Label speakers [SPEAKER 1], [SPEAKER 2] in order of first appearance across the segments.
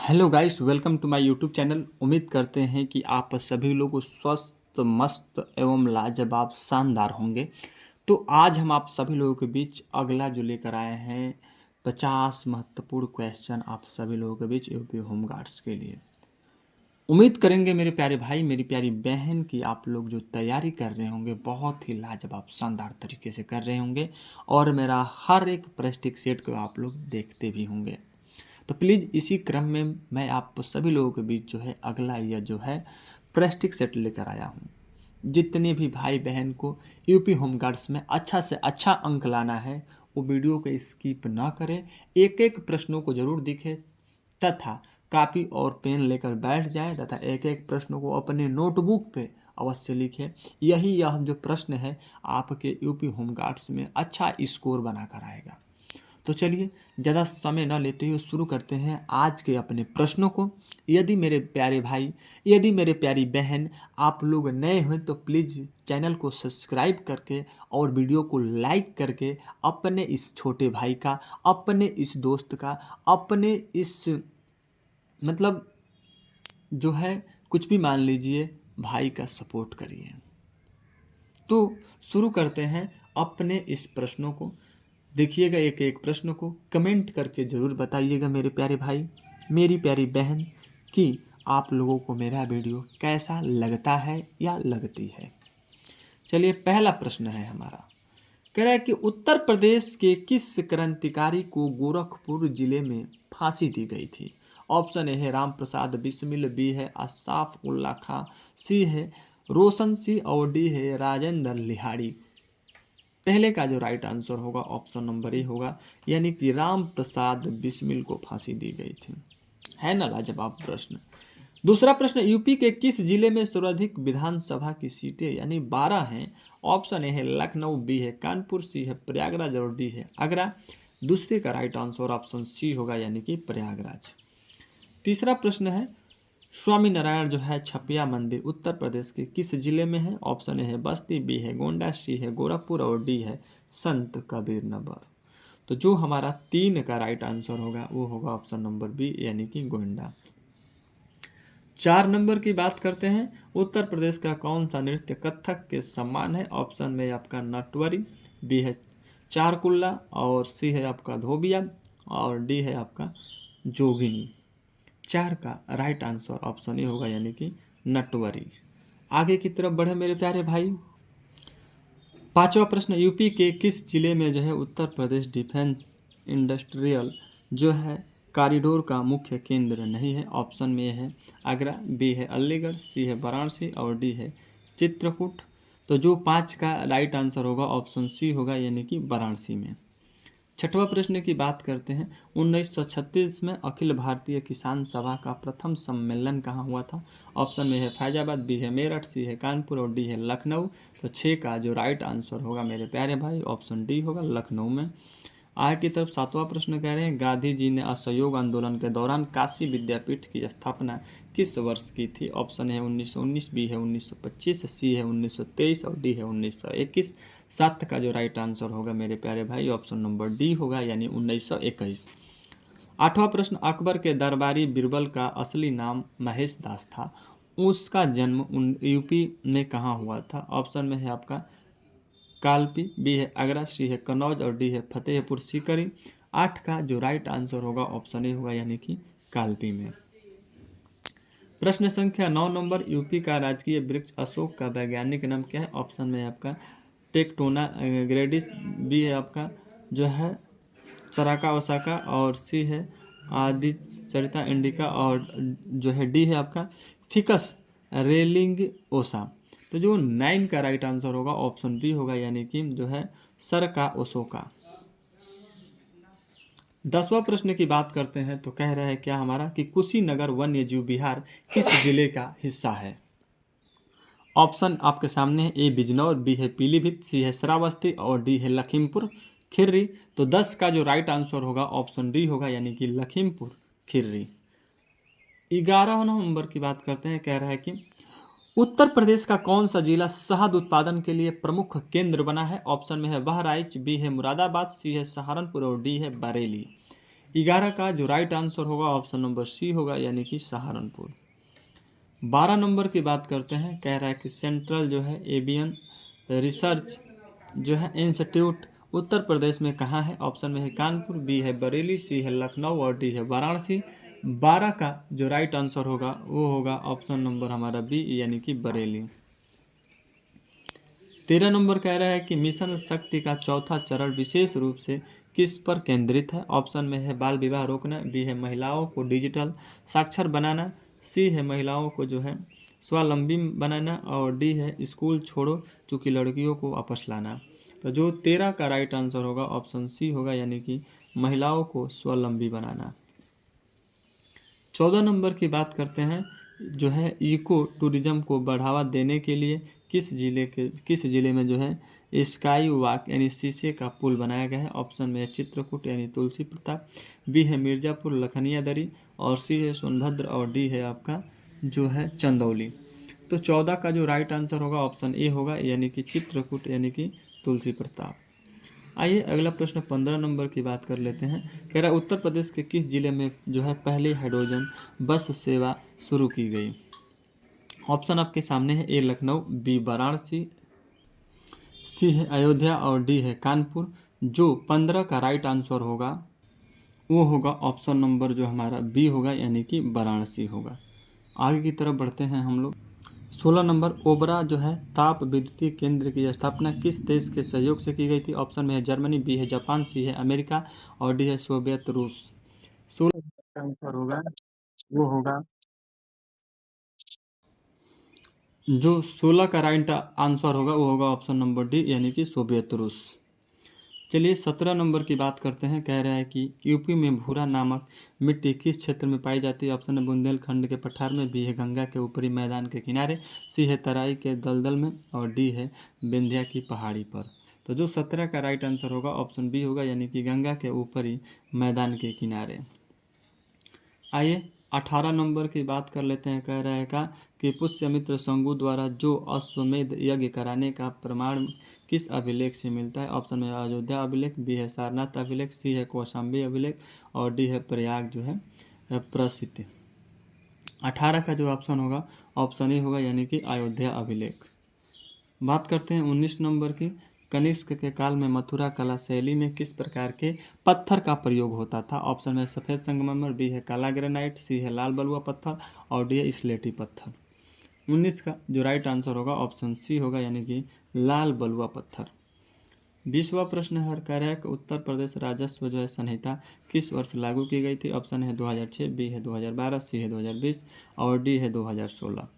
[SPEAKER 1] Hello guys, welcome to my YouTube channel. उम्मीद करते हैं कि आप सभी लोग स्वस्थ, मस्त एवं लाजवाब शानदार होंगे। तो आज हम आप सभी लोगों के बीच अगला जो लेकर आए हैं 50 महत्वपूर्ण क्वेश्चन आप सभी लोगों के बीच यूपी होमगार्ड्स के लिए। उम्मीद करेंगे मेरे प्यारे भाई, मेरी प्यारी बहन की आप लोग जो तैयारी कर रहे होंगे बहुत ही लाजवाब शानदार तरीके से कर रहे होंगे और मेरा हर एक प्रैक्टिस सेट को आप लोग देखते भी होंगे। तो प्लीज़ इसी क्रम में मैं आप सभी लोगों के बीच जो है अगला यह जो है प्रैक्टिस सेट लेकर आया हूँ। जितने भी भाई बहन को यूपी होमगार्ड्स में अच्छा से अच्छा अंक लाना है वो वीडियो को स्किप ना करें, एक एक प्रश्नों को जरूर दिखे तथा कापी और पेन लेकर बैठ जाए तथा एक एक प्रश्नों को अपने नोटबुक पे अवश्य लिखें। यह जो प्रश्न है आपके यूपी होमगार्ड्स में अच्छा स्कोर बनाकर आएगा। तो चलिए ज़्यादा समय न लेते हुए शुरू करते हैं आज के अपने प्रश्नों को। यदि मेरे प्यारे भाई, यदि मेरे प्यारी बहन आप लोग नए हैं तो प्लीज़ चैनल को सब्सक्राइब करके और वीडियो को लाइक करके अपने इस छोटे भाई का, अपने इस दोस्त का, अपने इस मतलब जो है कुछ भी मान लीजिए भाई का सपोर्ट करिए। तो शुरू करते हैं अपने इस प्रश्नों को। देखिएगा एक एक प्रश्न को कमेंट करके ज़रूर बताइएगा मेरे प्यारे भाई, मेरी प्यारी बहन कि आप लोगों को मेरा वीडियो कैसा लगता है या लगती है। चलिए पहला प्रश्न है हमारा, कह रहा है कि उत्तर प्रदेश के किस क्रांतिकारी को गोरखपुर जिले में फांसी दी गई थी। ऑप्शन ए है राम प्रसाद बिस्मिल, बी है अशफाक उल्ला खां, सी है रोशन सिंह और डी है राजेंद्र लिहाड़ी। पहले का जो राइट आंसर होगा ऑप्शन नंबर ए होगा, यानी कि राम प्रसाद बिस्मिल को फांसी दी गई थी। है ना लाजवाब प्रश्न। दूसरा प्रश्न, यूपी के किस जिले में सर्वाधिक विधानसभा की सीटें यानी 12 हैं। ऑप्शन ए है लखनऊ, बी है कानपुर, सी है प्रयागराज और डी है आगरा। दूसरे का राइट आंसर ऑप्शन सी होगा, यानी कि प्रयागराज। तीसरा प्रश्न है, स्वामी नारायण जो है छपिया मंदिर उत्तर प्रदेश के किस जिले में है। ऑप्शन ए है बस्ती, बी है गोंडा, सी है गोरखपुर और डी है संत कबीर नगर। तो जो हमारा 3 का राइट आंसर होगा वो होगा ऑप्शन नंबर बी, यानी कि गोंडा। 4 नंबर की बात करते हैं, उत्तर प्रदेश का कौन सा नृत्य कथक के समान है। ऑप्शन में आपका नटवरी, बी है चारकुल्ला और सी है आपका धोबिया और डी है आपका जोगिनी। 4 का राइट आंसर ऑप्शन ए होगा, यानी कि नटवरी। आगे की तरफ बढ़े मेरे प्यारे भाई। पांचवा प्रश्न, यूपी के किस जिले में जो है उत्तर प्रदेश डिफेंस इंडस्ट्रियल जो है कॉरिडोर का मुख्य केंद्र नहीं है। ऑप्शन में है आगरा, बी है अलीगढ़, सी है वाराणसी और डी है चित्रकूट। तो जो 5 का राइट आंसर होगा ऑप्शन सी होगा, यानी कि वाराणसी में। छठवां प्रश्न की बात करते हैं, 1936 में अखिल भारतीय किसान सभा का प्रथम सम्मेलन कहाँ हुआ था। ऑप्शन में है फैजाबाद, बी है मेरठ, सी है कानपुर और डी है लखनऊ। तो 6 का जो राइट आंसर होगा मेरे प्यारे भाई ऑप्शन डी होगा, लखनऊ में। आगे की तरफ 7वां प्रश्न कह रहे हैं, गांधी जी ने असहयोग आंदोलन के दौरान काशी विद्यापीठ की स्थापना किस वर्ष की थी। ऑप्शन है 1919, बी है 1925, सी है 1923 और डी है 1921। 7 का जो राइट आंसर होगा मेरे प्यारे भाई ऑप्शन नंबर डी होगा, यानी 1921। 8वां प्रश्न, अकबर के दरबारी बीरबल का असली नाम महेश दास था। उसका जन्म यूपी में कहाँ हुआ था। ऑप्शन में है आपका कालपी, बी है आगरा, सी है कन्नौज और डी है फतेहपुर सीकरी। 8 का जो राइट आंसर होगा ऑप्शन ए होगा, यानी कि कालपी में। प्रश्न संख्या 9 नंबर, यूपी का राजकीय वृक्ष अशोक का वैज्ञानिक नाम क्या है। ऑप्शन में है आपका टेक्टोना ग्रेडिस, बी है आपका जो है चराका ओसाका और सी है आदि चरिता इंडिका और जो है डी है आपका फिकस रेलिंग ओसा। तो जो 9 का राइट आंसर होगा ऑप्शन बी होगा, यानी कि जो है सर का ओसोका। 10वां प्रश्न की बात करते हैं तो कह रहा है क्या हमारा कि कुशीनगर वन्य जीव विहार किस जिले का हिस्सा है। ऑप्शन आपके सामने है, ए बिजनौर, बी है पीलीभीत, सी है श्रावस्ती और डी है लखीमपुर खिर्री। तो 10 का जो राइट आंसर होगा ऑप्शन डी होगा, यानी कि लखीमपुर खिर्री। 11 नंबर की बात करते हैं, कह रहा है कि उत्तर प्रदेश का कौन सा जिला शहद उत्पादन के लिए प्रमुख केंद्र बना है। ऑप्शन में है बहराइच, बी है मुरादाबाद, सी है सहारनपुर और डी है बरेली। 11 का जो राइट आंसर होगा ऑप्शन नंबर सी होगा, यानी कि सहारनपुर। 12 नंबर की बात करते हैं। कह रहा है कि सेंट्रल जो है एवियन रिसर्च जो है इंस्टीट्यूट उत्तर प्रदेश में कहाँ है? ऑप्शन में है कानपुर, बी है बरेली, सी है लखनऊ और डी है वाराणसी। 12 का जो राइट आंसर होगा वो होगा ऑप्शन नंबर हमारा बी, यानी कि बरेली। 13 नंबर कह रहा है कि मिशन शक्ति का चौथा चरण विशेष रूप से किस पर केंद्रित है? ऑप्शन में है बाल विवाह रोकना, बी है महिलाओं को डिजिटल साक्षर बनाना, सी है महिलाओं को जो है स्वावलंबी बनाना और डी है स्कूल छोड़ो चूँकि लड़कियों को वापस लाना। तो जो 13 का राइट आंसर होगा ऑप्शन सी होगा, यानी कि महिलाओं को स्वावलंबी बनाना। 14 नंबर की बात करते हैं। जो है इको टूरिज्म को बढ़ावा देने के लिए किस जिले में जो है स्काई वॉक यानी शीशे का पुल बनाया गया है? ऑप्शन में है चित्रकूट यानी तुलसी प्रताप, बी है मिर्ज़ापुर लखनिया दरी और सी है सोनभद्र और डी है आपका जो है चंदौली। तो 14 का जो राइट आंसर होगा ऑप्शन ए होगा, यानी कि चित्रकूट यानी कि तुलसी प्रताप। आइए अगला प्रश्न 15 नंबर की बात कर लेते हैं। कह रहा है उत्तर प्रदेश के किस जिले में जो है पहली हाइड्रोजन बस सेवा शुरू की गई? ऑप्शन आपके सामने है, ए लखनऊ, बी वाराणसी, सी है अयोध्या और डी है कानपुर। जो 15 का राइट आंसर होगा वो होगा ऑप्शन नंबर जो हमारा बी होगा, यानी कि वाराणसी होगा। आगे की तरफ बढ़ते हैं हम लोग। 16 नंबर ओबरा जो है ताप विद्युतीय केंद्र की स्थापना किस देश के सहयोग से की गई थी? ऑप्शन में है जर्मनी, बी है जापान, सी है अमेरिका और डी है सोवियत रूस। 16 का आंसर होगा वो होगा जो 16 का राइट आंसर होगा वो होगा ऑप्शन नंबर डी, यानी कि सोवियत रूस। चलिए 17 नंबर की बात करते हैं। कह रहा है कि यूपी में भूरा नामक मिट्टी किस क्षेत्र में पाई जाती है? ऑप्शन है बुंदेलखंड के पठार में, बी है गंगा के ऊपरी मैदान के किनारे, सी है तराई के दलदल में और डी है विंध्या की पहाड़ी पर। तो जो 17 का राइट आंसर होगा ऑप्शन बी होगा, यानी कि गंगा के ऊपरी मैदान के किनारे। आइए 18 नंबर की बात कर लेते हैं। कह रहा है कि पुष्यमित्र शंगु द्वारा जो अश्वमेध यज्ञ कराने का प्रमाण किस अभिलेख से मिलता है? ऑप्शन में अयोध्या अभिलेख, बी है सारनाथ अभिलेख, सी है कौशाम्बी अभिलेख और डी है प्रयाग जो है प्रसिद्ध। 18 का जो ऑप्शन होगा ऑप्शन ए होगा, यानी कि अयोध्या अभिलेख। बात करते हैं 19 नंबर की। कनिष्क के काल में मथुरा कला शैली में किस प्रकार के पत्थर का प्रयोग होता था? ऑप्शन में सफ़ेद संगमरमर, बी है काला ग्रेनाइट, सी है लाल बलुआ पत्थर और डी है स्लेटी पत्थर। 19 का जो राइट आंसर होगा ऑप्शन सी होगा, यानी कि लाल बलुआ पत्थर। 20वां प्रश्न है। कह रहा है कि उत्तर प्रदेश राजस्व जो है संहिता किस वर्ष लागू की गई थी? ऑप्शन है 2006, बी है 2012, सी है 2020 और डी है 2016।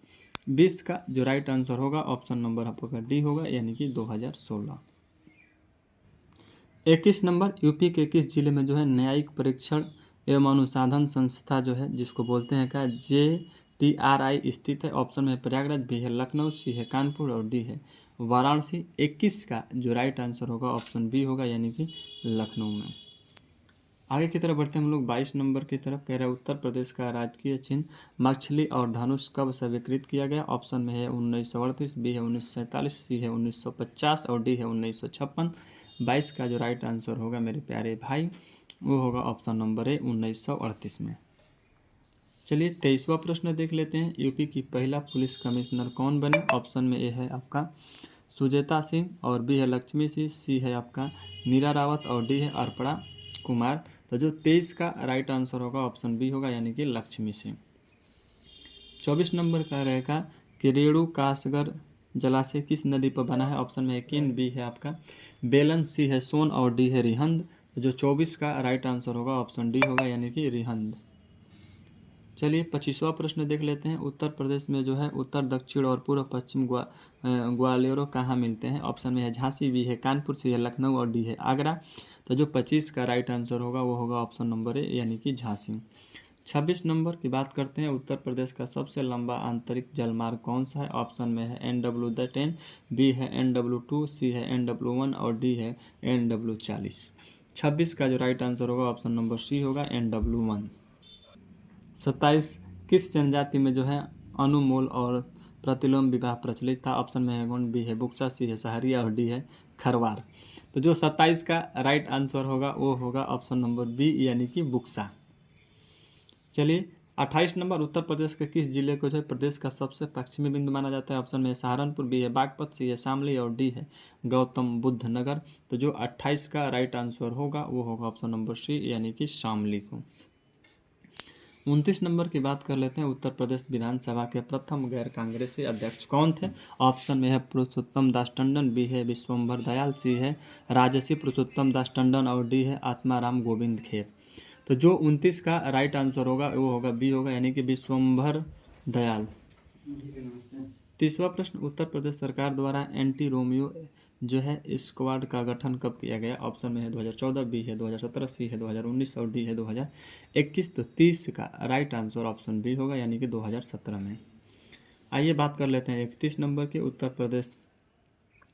[SPEAKER 1] 20 का जो राइट आंसर होगा ऑप्शन नंबर आपका डी होगा, यानी कि 2016। 21 नंबर यूपी के किस जिले में जो है न्यायिक परीक्षण एवं अनुसंधान संस्था जो है जिसको बोलते हैं क्या JTRI स्थित है? ऑप्शन में प्रयागराज, बी है लखनऊ, सी है कानपुर और डी है वाराणसी। 21 का जो राइट आंसर होगा ऑप्शन बी होगा, यानी कि लखनऊ में। आगे की तरफ बढ़ते हैं हम लोग 22 नंबर की तरफ। कह रहा है उत्तर प्रदेश का राजकीय चिन्ह मछली और धनुष कब स्वीकृत किया गया? ऑप्शन में है 1938, बी है 1947, सी है 1950 और डी है 1956। 22 का जो राइट आंसर होगा मेरे प्यारे भाई वो होगा ऑप्शन नंबर ए 1938 में। चलिए 23वां प्रश्न देख लेते हैं। यूपी की पहला पुलिस कमिश्नर कौन बने? ऑप्शन में ए है आपका सुजेता सिंह और बी है लक्ष्मी सिंह, सी है आपका नीरा रावत और डी है अर्पणा कुमार। तो जो 23 का राइट आंसर होगा ऑप्शन बी होगा, यानी कि लक्ष्मी सिंह। 24 नंबर का रहेगा कि रेणु कासगर जलाशय किस नदी पर बना है? ऑप्शन में किन, बी है आपका बेलन, सी है सोन और डी है रिहंद। तो जो 24 का राइट आंसर होगा ऑप्शन डी होगा, यानी कि रिहंद। चलिए 25वां प्रश्न देख लेते हैं। उत्तर प्रदेश में जो है उत्तर दक्षिण और पूर्व पश्चिम ग्वालियरों कहाँ मिलते हैं? ऑप्शन में है झांसी, बी है कानपुर, सी है लखनऊ और डी है आगरा। तो जो 25 का राइट आंसर होगा वो होगा ऑप्शन नंबर ए, यानी कि झांसी। 26 नंबर की बात करते हैं। उत्तर प्रदेश का सबसे लंबा आंतरिक जलमार्ग कौन सा है? ऑप्शन में है NW10, बी है NW2, सी है NW1 और डी है NW40। 26 का जो राइट आंसर होगा ऑप्शन नंबर सी होगा, NW1। 27 किस जनजाति में जो है अनुमोल और प्रतिलोम विवाह प्रचलित था? ऑप्शन में है गौंड, बी है बुक्सा, सी है सहारिया और डी है खरवार। तो जो 27 का राइट आंसर होगा वो होगा ऑप्शन नंबर बी यानी कि बुक्सा। चलिए 28 नंबर, उत्तर प्रदेश के किस जिले को जो है प्रदेश का सबसे पश्चिमी बिंदु माना जाता है? ऑप्शन में सहारनपुर, बी है बागपत, सी है शामली और डी है गौतम बुद्ध नगर। तो जो 28 का राइट आंसर होगा वो होगा ऑप्शन नंबर सी यानी कि शामली को। 29 नंबर की बात कर लेते हैं, उत्तर प्रदेश विधानसभा के प्रथम गैर कांग्रेसी अध्यक्ष कौन थे? ऑप्शन में है पुरुषोत्तम दास टंडन, बी है विश्वम्भर दयाल, सी है राजसी पुरुषोत्तम दास टंडन और डी है आत्माराम गोविंद खेर। तो जो 29 का राइट आंसर होगा वो होगा बी होगा यानी कि विश्वम्भर दयाल। 30वां प्रश्न, उत्तर प्रदेश सरकार द्वारा एंटी रोमियो जो है स्क्वाड का गठन कब किया गया? ऑप्शन में है 2014, बी है 2017, सी है 2019 और डी है 2021। तो 30 का राइट आंसर ऑप्शन बी होगा यानी कि 2017 में। आइए बात कर लेते हैं 31 नंबर के, उत्तर प्रदेश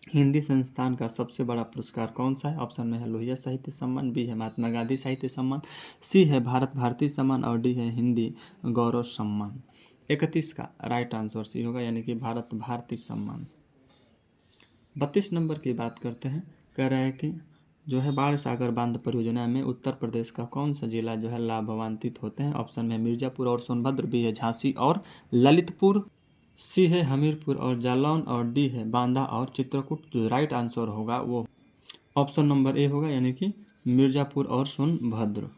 [SPEAKER 1] हिंदी संस्थान का सबसे बड़ा पुरस्कार कौन सा है? ऑप्शन में है लोहिया साहित्य सम्मान, बी है महात्मा गांधी साहित्य सम्मान, सी है भारत भारती सम्मान और डी है हिंदी गौरव सम्मान। 31 का राइट आंसर सी होगा यानी कि भारत भारती सम्मान। 32 नंबर की बात करते हैं, कह रहा है कि जो है बाढ़ सागर बांध परियोजना में उत्तर प्रदेश का कौन सा जिला जो है लाभान्वित होते हैं? ऑप्शन में मिर्जापुर और सोनभद्र, बी है झांसी और ललितपुर, सी है हमीरपुर और जालौन और डी है बांदा और चित्रकूट। जो राइट आंसर होगा वो ऑप्शन नंबर ए होगा यानी कि मिर्जापुर और सोनभद्र।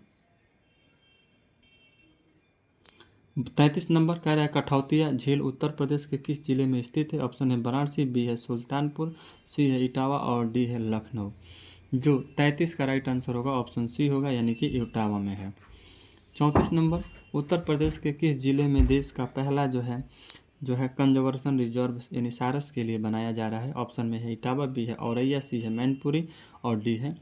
[SPEAKER 1] 33 नंबर कह रहा है कठौतिया झील उत्तर प्रदेश के किस जिले में स्थित है? ऑप्शन है वाराणसी, बी है सुल्तानपुर, सी है इटावा और डी है लखनऊ। जो 33 का राइट आंसर होगा ऑप्शन सी होगा यानी कि इटावा में है। 34 नंबर, उत्तर प्रदेश के किस जिले में देश का पहला जो है कंजर्वेशन रिजर्व यानी सारस के लिए बनाया जा रहा है? ऑप्शन में है इटावा, बी है औरैया, सी है मैनपुरी और डी है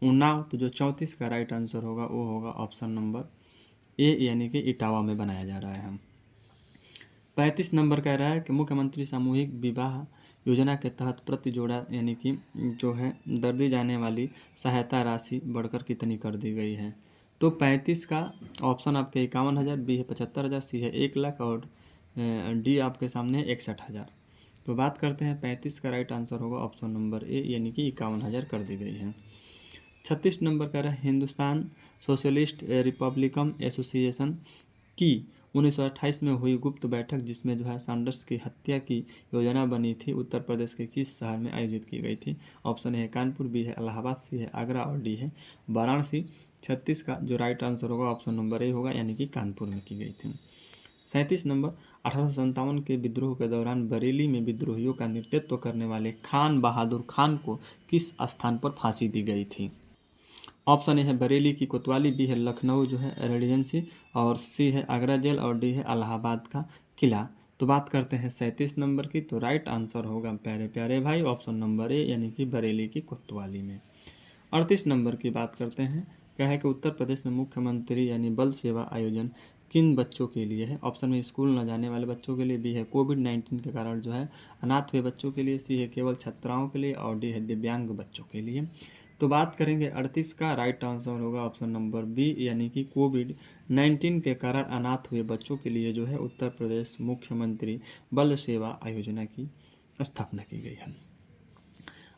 [SPEAKER 1] उन्नाव। तो जो 34 का राइट आंसर होगा वो होगा ऑप्शन नंबर ए यानी कि इटावा में बनाया जा रहा है। 35 नंबर कह रहा है कि मुख्यमंत्री सामूहिक विवाह योजना के तहत प्रति जोड़ा यानी कि जो है दर दी जाने वाली सहायता राशि बढ़कर कितनी कर दी गई है? तो 35 का ऑप्शन आपके 51,000, बी है 75,000, सी है 1,00,000 और डी आपके सामने 61,000। तो बात करते हैं 35 का राइट आंसर होगा ऑप्शन नंबर ए यानी कि 51,000 कर दी गई है। 36 नंबर कह रहा है हिंदुस्तान सोशलिस्ट रिपब्लिकन एसोसिएशन की 1928 में हुई गुप्त बैठक जिसमें जो है सैंडर्स की हत्या की योजना बनी थी उत्तर प्रदेश के किस शहर में आयोजित की गई थी? ऑप्शन है कानपुर, बी है इलाहाबाद, सी है आगरा और डी है वाराणसी। 36 का जो राइट आंसर होगा ऑप्शन नंबर ए होगा यानी कि कानपुर में की गई थी। 37 नंबर, 1857 के विद्रोह के दौरान बरेली में विद्रोहियों का नेतृत्व करने वाले खान बहादुर खान को किस स्थान पर फांसी दी गई थी? ऑप्शन ए है बरेली की कोतवाली, बी है लखनऊ जो है रेजिडेंसी और सी है आगरा जेल और डी है इलाहाबाद का किला। तो बात करते हैं 37 नंबर की, तो राइट आंसर होगा प्यारे प्यारे भाई ऑप्शन नंबर ए यानी कि बरेली की कोतवाली में। 38 नंबर की बात करते हैं, क्या है कि उत्तर प्रदेश में मुख्यमंत्री यानी बल सेवा आयोजन किन बच्चों के लिए है? ऑप्शन में स्कूल न जाने वाले बच्चों के लिए, बी है कोविड-19 के कारण जो है अनाथ हुए बच्चों के लिए, सी है केवल छात्राओं के लिए और डी है दिव्यांग बच्चों के लिए। तो बात करेंगे 38 का राइट आंसर होगा ऑप्शन नंबर बी यानी कि कोविड-19 के कारण अनाथ हुए बच्चों के लिए जो है उत्तर प्रदेश मुख्यमंत्री बल सेवा आयोजना की स्थापना की गई है।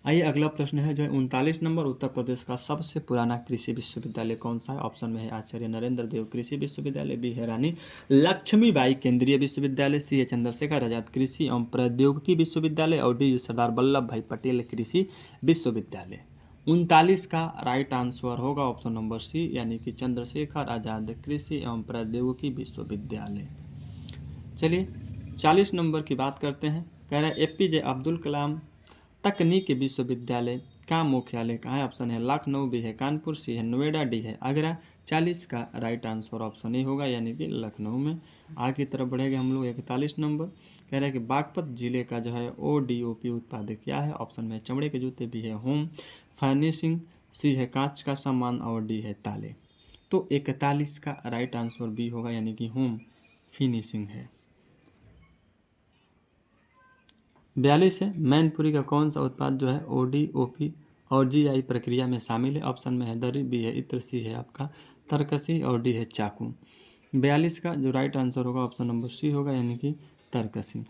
[SPEAKER 1] आइए अगला प्रश्न है जो है 39 नंबर, उत्तर प्रदेश का सबसे पुराना कृषि विश्वविद्यालय कौन सा है? ऑप्शन में है आचार्य नरेंद्र देव कृषि विश्वविद्यालय, बी है रानी लक्ष्मीबाई केंद्रीय विश्वविद्यालय, सी है चंद्रशेखर आजाद कृषि एवं प्रौद्योगिकी विश्वविद्यालय और डी सरदार वल्लभ भाई पटेल कृषि विश्वविद्यालय। 39 का राइट आंसर होगा ऑप्शन नंबर सी यानी कि चंद्रशेखर आजाद कृषि एवं प्रौद्योगिकी विश्वविद्यालय। चलिए 40 नंबर की बात करते हैं, कह रहा है एपीजे अब्दुल कलाम तकनीकी विश्वविद्यालय का मुख्यालय कहाँ है? ऑप्शन है लखनऊ, बी है कानपुर, सी है नोएडा, डी है आगरा। 40 का राइट आंसर ऑप्शन ए होगा यानी कि लखनऊ में। आगे की तरफ बढ़ेंगे हम लोग 41 नंबर, कह रहा है कि बागपत जिले का जो है ODOP उत्पाद क्या है? ऑप्शन में चमड़े के जूते, बी है होम फर्निशिंग, सी है कांच का सामान और डी है ताले। तो 41 का राइट आंसर बी होगा यानी कि होम फिनिशिंग है। 42 है मैनपुरी का कौन सा उत्पाद जो है ODOP और GI प्रक्रिया में शामिल है? ऑप्शन में है दरी, बी है इत्र, सी है आपका तरकसी और डी है चाकू। 42 का जो राइट आंसर होगा ऑप्शन नंबर सी होगा यानी कि तरकसी।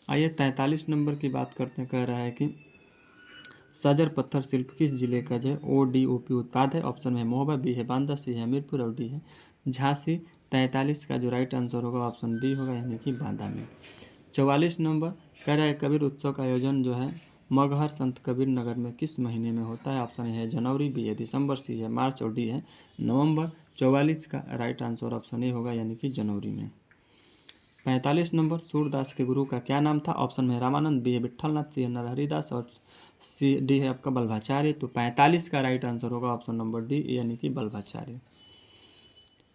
[SPEAKER 1] आइए 43 नंबर की बात करते हैं, कह रहा है कि सजर पत्थर शिल्प किस जिले का जो है ODOP उत्पाद है? ऑप्शन में है महोबा, बी है बांदा, सी है हमीरपुर और डी है झांसी। 43 का जो राइट आंसर होगा ऑप्शन बी होगा, यानी कि बांदा में। 44 नंबर कह रहा है कबीर उत्सव का आयोजन जो है मगहर संत कबीर नगर में किस महीने में होता है? ऑप्शन ए है जनवरी, बी है दिसंबर, सी है मार्च और डी है नवंबर। 44 का राइट आंसर ऑप्शन ए होगा, यानी कि जनवरी में। 45 नंबर सूरदास के गुरु का क्या नाम था? ऑप्शन में है रामानंद, बी है विट्ठलनाथ, सी है नरहरिदास और सी डी है आपका बल्भाचार्य। तो 45 का राइट आंसर होगा ऑप्शन नंबर डी, यानी कि बल्भाचार्य।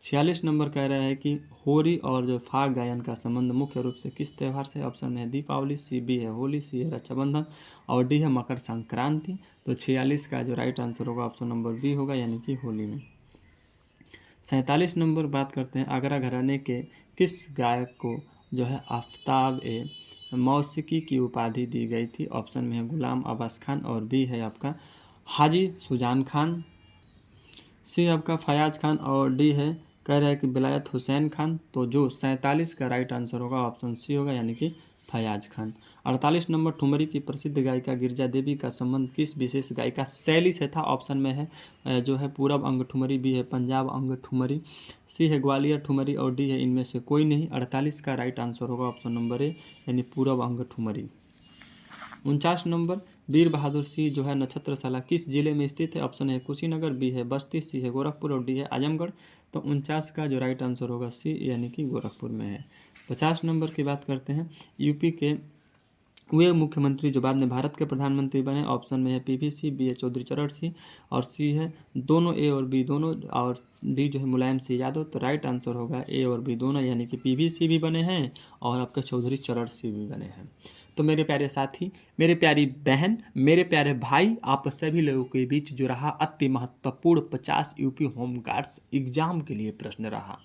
[SPEAKER 1] 46 नंबर कह रहा है कि होरी और जो फाग गायन का संबंध मुख्य रूप से किस त्यौहार से? ऑप्शन में है दीपावली, सी बी है होली, सी है रक्षाबंधन और डी है मकर संक्रांति। तो 46 का जो राइट आंसर होगा ऑप्शन नंबर बी होगा, यानी कि होली में। 47 नंबर बात करते हैं आगरा घराने के किस गायक को जो है आफ्ताब ए मौसीकी की उपाधि दी गई थी? ऑप्शन में है गुलाम अब्बास खान और बी है आपका हाजी सुजान खान, सी आपका फयाज खान और डी है कह रहा है कि विलायत हुसैन खान। तो जो 47 का राइट आंसर होगा ऑप्शन सी होगा, यानी कि फयाज खान। 48 नंबर ठुमरी की प्रसिद्ध गायिका गिरजा देवी का संबंध किस विशेष गायिका शैली से था? ऑप्शन में है जो है पूरब अंग ठुमरी, बी है पंजाब अंग ठुमरी, सी है ग्वालियर ठुमरी और डी है इनमें से कोई नहीं। 48 का राइट आंसर होगा ऑप्शन नंबर ए, यानी पूरब अंग ठुमरी। 49 नंबर वीर बहादुर सिंह जो है नक्षत्रशाला किस जिले में स्थित है? ऑप्शन है कुशीनगर, बी है बस्ती, सी है गोरखपुर और डी है आजमगढ़। तो 49 का जो राइट आंसर होगा सी, यानी कि गोरखपुर में है। 50 नंबर की बात करते हैं यूपी के वे मुख्यमंत्री जो बाद में भारत के प्रधानमंत्री बने। ऑप्शन में है PV सिंह, बी है चौधरी चरण सिंह और सी है दोनों ए और बी दोनों और डी जो है मुलायम सिंह यादव। तो राइट आंसर होगा ए और बी दोनों, यानी कि PV सिंह भी बने हैं और आपके चौधरी चरण सिंह भी बने हैं। तो मेरे प्यारे साथी, मेरे प्यारी बहन, मेरे प्यारे भाई, आप सभी लोगों के बीच जो रहा अति महत्वपूर्ण 50 यूपी होमगार्ड्स एग्जाम के लिए प्रश्न रहा।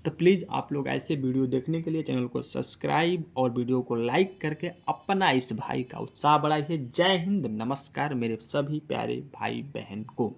[SPEAKER 1] तो प्लीज़ आप लोग ऐसे वीडियो देखने के लिए चैनल को सब्सक्राइब और वीडियो को लाइक करके अपना इस भाई का उत्साह बढ़ाइए। जय हिंद, नमस्कार मेरे सभी प्यारे भाई बहन को।